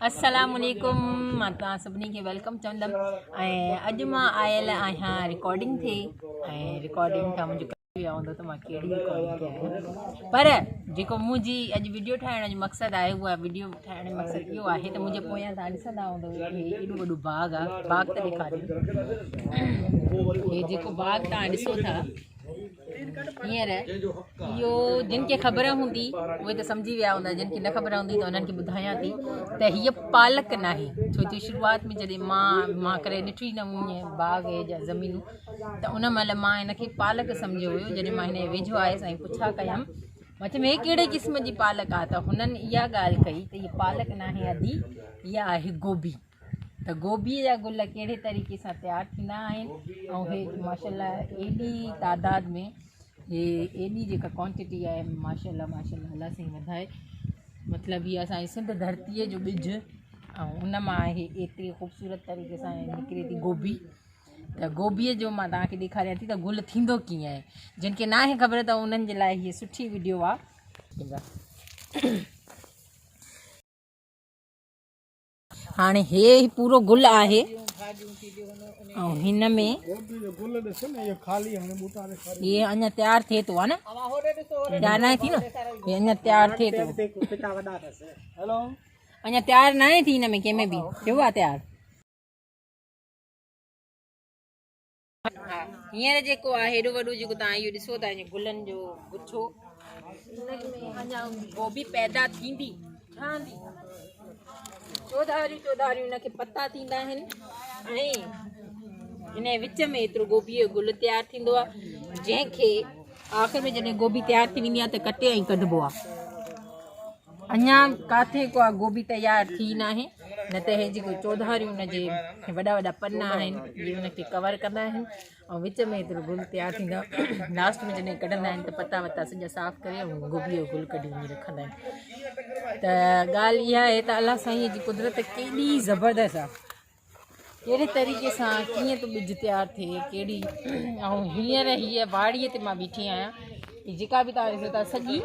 अस्सलामुअलैकुम। मां तव्हां सभिनी खे वेलकम चवंदमि। ऐं अॼु मां आयल आहियां रिकॉर्डिंग ते। ऐं रिकॉर्डिंग खां मुंहिंजो कमु विया हूंदो त मां कहिड़ी रिकॉर्डिंग ते आहियां, पर जेको मुंहिंजी अॼु वीडियो ठाहिण जो मक़सदु आहे, उहा वीडियो ठाहिण जो मक़सदु इहो आहे त मुंहिंजे पोयां तव्हां ॾिसंदा हूंदव कि एॾो वॾो बाग़ आहे। बाग़ त ॾेखारियो, हे जेको बाग़ तव्हां ॾिसो था हींअर, इहो जिन खे ख़बर हूंदी उहे त सम्झी विया हूंदा, जिन खे न ख़बर हूंदी त उन्हनि खे ॿुधायां थी त हीअ पालक नाहे। छो जो शुरूआति में जॾहिं मां करे ॾिठी न ईअं बाग़ जा ज़मीनूं, त उन महिल मां हिनखे पालक सम्झियो हुयो। जॾहिं मां हिन जे वेझो आयसि ऐं पुछा कयमि, मां चयमि हे कहिड़े क़िस्म जी पालक आहे, त हुननि इहा ॻाल्हि कई त हीअ पालक नाहे आदि, इहा आहे गोभी। त गोभीअ जा गुल कहिड़े तरीक़े सां तयारु थींदा आहिनि ऐं हे माशाल्लाह एॾी तादाद में, हे एॾी जेका क्वांटिटी आहे, माशाल्लाह माशाल्लाह, अल्लाह साईं वधाए। मतिलबु हीअ असांजी सिंध धरतीअ जो ॿिज, ऐं उन मां आहे एतिरी ख़ूबसूरत तरीक़े सां निकिरे थी गोभी। त गोभीअ जो मां तव्हांखे ॾेखारियां थी त गुल थींदो कीअं आहे। जिन खे नाहे ख़बर त उन्हनि जे लाइ हीअ सुठी वीडियो आहे। हाणे हे पूरो गुल आहे ऐं हिन में ये अञा तयारु थिए थो, आहे न, तयारु न थी न, हे अञा तयारु थिए थो, अञा तयारु न थी, हिन में कंहिंमें बि थियो आहे तयारु। हींअर जेको आहे हेॾो वॾो जेको तव्हां इहो ॾिसो था, ईअं गुलनि जो गुच्छो, हिनमें अञा गोभी पैदा थींदी, ठहंदी, चौधारियूं हिनखे पता थींदा आहिनि, ऐं हिन विच में एतिरो गोभीअ जो गुल तयारु थींदो आहे, जंहिंखे आख़िर में जॾहिं गोभी तयारु थी वेंदी आहे त कटे ऐं कढिबो आहे। अञा किथे को गोभी तयारु थी न आहे, न त हे जेको चौधारियूं हुनजे वॾा वॾा पना आहिनि, इहे हुनखे कवर कंदा आहिनि, ऐं विच में एतिरो गुल तयारु थींदो आहे। लास्ट में जॾहिं कढंदा आहिनि त पता वता सॼा साफ़ु करे ऐं गोभीअ जो गुल कढी वञी रखंदा आहिनि। त ॻाल्हि इहा आहे त अलाह साईं जी कुदरत केॾी ज़बरदस्त आहे, कहिड़े तरीक़े सां कीअं थो ॿिज तयारु थिए, कहिड़ी। ऐं हींअर हीअ वाड़ीअ ते मां बीठी आहियां, जेका बि तव्हां ॾिसो था सॼी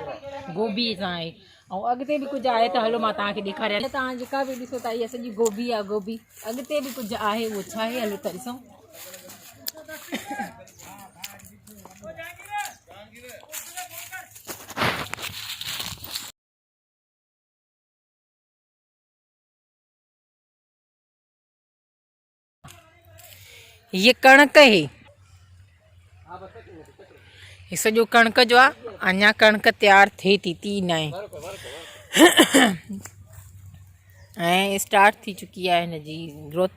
गोभीअ सां आहे, ऐं अॻिते बि कुझु आहे त हलो मां तव्हांखे ॾेखारियां। तव्हां जेका बि ॾिसो था इहा सॼी गोभी आहे, गोभी। अॻिते बि कुझु आहे, उहो छा आहे हलो त ॾिसूं। ये कणक है, ये सॼो कणक जो आहे। अञा कणक तयारु थिए थी न आहे, ऐं स्टार्ट थी चुकी आहे हिन जी ग्रोथ।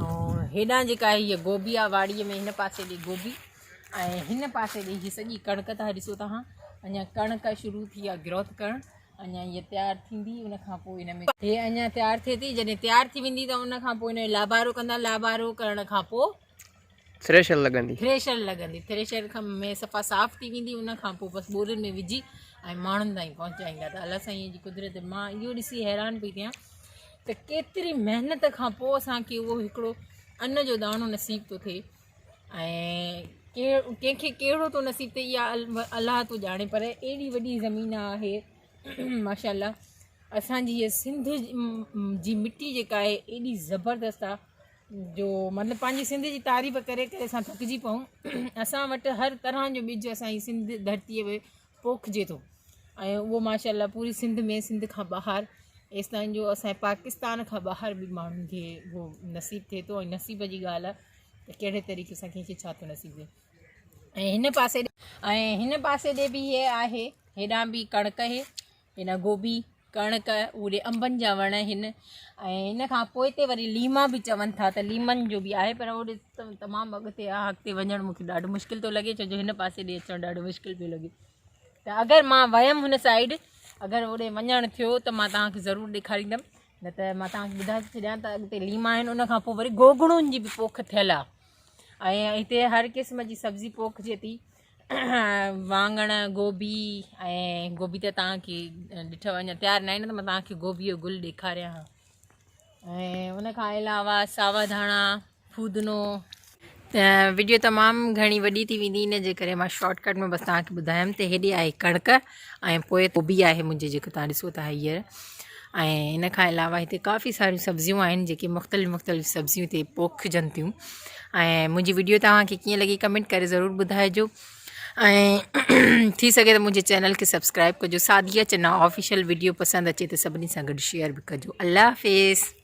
ऐं हेॾां जेका आहे हीअ गोभी आहे, वाड़ीअ में हिन पासे ॾे गोभी, ऐं हिन पासे ॾे हीअ सॼी कणक था ॾिसो तव्हां। अञा कणक शुरू थी आहे ग्रोथ करणु, अञा हीअ तयारु थींदी, उन खां पोइ हिन में हे अञा तयारु थिए थी। जॾहिं तयारु थी वेंदी त उन खां पोइ हिन जो लाबारो कंदा, लाबारो करण खां पोइ थ्रेशर लॻंदी, थ्रेशर खां में सफ़ा साफ़ थी वेंदी, उन खां पोइ बसि बोरियुनि में विझी ऐं माण्हुनि ताईं पहुचाईंदा। त अलाह साईं जी कुदरत, मां इहो ॾिसी हैरान पई थियां त केतिरी महिनत खां पोइ असांखे उहो हिकिड़ो अन्न जो दाणो नसीब थो थिए। ऐं कंहिंखे कहिड़ो थो नसीब थिए, इहा अलाह थो ॼाणे, पर एॾी वॾी ज़मीन आहे माशाल्लाह। असांजी हीअ सिंध जी मिट्टी जेका आहे एॾी ज़बरदस्त आहे, जो मतिलबु पंहिंजी सिंध जी तारीफ़ करे करे असां थकिजी पऊं। असां वटि हर तरह जो ॿिज असांजी सिंध धरतीअ में पोखिजे थो, ऐं उहो माशाल्लाह पूरी सिंध में, सिंध खां ॿाहिरि एसि ताईं जो असांजे पाकिस्तान खां ॿाहिरि बि माण्हुनि खे उहो नसीबु थिए थो। ऐं नसीब जी ॻाल्हि आहे त कहिड़े तरीक़े सां कंहिंखे छा थो नसीबु थिए। ऐं हिन पासे ॾे बि इहे आहे, हेॾां बि कणक आहे, हेॾां गोभी, कणक, उहे अंबनि जा वण आहिनि। ऐं हिन खां पोइ ते वरी लीमा बि चवनि था, त लीमनि जो बि आहे, पर ओॾे तमामु अॻिते आहे, अॻिते वञणु मूंखे ॾाढो मुश्किल थो लॻे, छो जो हिन पासे ॾे अचणु ॾाढो मुश्किल पियो लॻे। त अगरि मां वयमि हुन साइड, अगरि होॾे वञणु थियो त मां तव्हांखे ज़रूरु ॾेखारींदमि, न त मां तव्हांखे ॿुधाए छॾियां त अॻिते लीमा आहिनि, उन खां पोइ वरी गोगड़ुनि जी बि पोख थियल आहे। ऐं हिते हर क़िस्म जी सब्ज़ी पोखिजे थी, वाङण, गोभी। ऐं गोभी त तव्हांखे ॾिठव अञा तयारु न आहे, न त मां तव्हांखे गोभीअ जो गुल ॾेखारियां। ऐं उन खां अलावा सावा धाणा, फूदनो, वीडियो तमामु घणी वॾी थी वेंदी, इन जे करे मां शॉर्टकट में बसि तव्हांखे ॿुधायमि। त हेॾे आहे कणिक ऐं पोइ गोभी आहे मुंहिंजी, जेको तव्हां ॾिसो था हींअर। ऐं इन खां अलावा हिते काफ़ी सारियूं सब्जियूं आहिनि जेके मुख़्तलिफ़ सब्जियूं हिते पोखिजनि थियूं। ऐं मुंहिंजी वीडियो तव्हांखे कीअं लॻी कमेंट करे ज़रूरु ॿुधाइजो। ऐं थी सघे त मुंहिंजे चैनल खे सब्सक्राइब कजो। सादिया चन्ना ऑफिशियल वीडियो पसंदि अचे त सभिनी सां गॾु शेयर बि कजो। अल्लाह हाफ़िज़।